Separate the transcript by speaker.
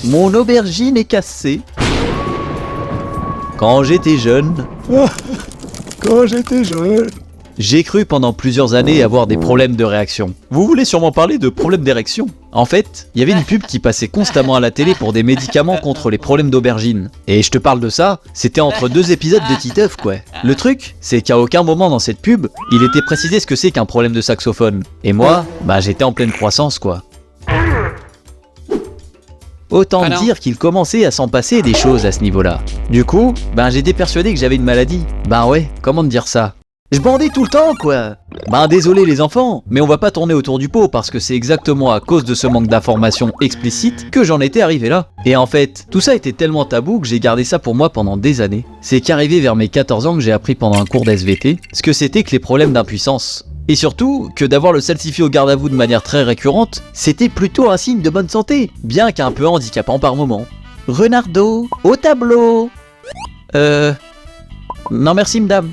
Speaker 1: Mon aubergine est cassée. Quand j'étais jeune,
Speaker 2: Quand j'étais jeune.
Speaker 1: j'ai cru pendant plusieurs années avoir des problèmes de réaction. Vous voulez sûrement parler de problèmes d'érection? En fait, il y avait une pub qui passait constamment à la télé pour des médicaments contre les problèmes d'aubergine. Et je te parle de ça, c'était entre 2 épisodes de Titeuf quoi. Le truc, c'est qu'à aucun moment dans cette pub, il était précisé ce que c'est qu'un problème de saxophone. Et moi, j'étais en pleine croissance quoi. Autant dire qu'il commençait à s'en passer des choses à ce niveau-là. Du coup, j'étais persuadé que j'avais une maladie. Ouais, comment te dire ça? Je bandais tout le temps, quoi. Désolé les enfants, mais on va pas tourner autour du pot parce que c'est exactement à cause de ce manque d'informations explicites que j'en étais arrivé là. Et en fait, tout ça était tellement tabou que j'ai gardé ça pour moi pendant des années. C'est qu'arrivé vers mes 14 ans que j'ai appris pendant un cours d'SVT ce que c'était que les problèmes d'impuissance. Et surtout, que d'avoir le salsifis au garde à vous de manière très récurrente, c'était plutôt un signe de bonne santé, bien qu'un peu handicapant par moment. Renardo, au tableau. Non merci madame.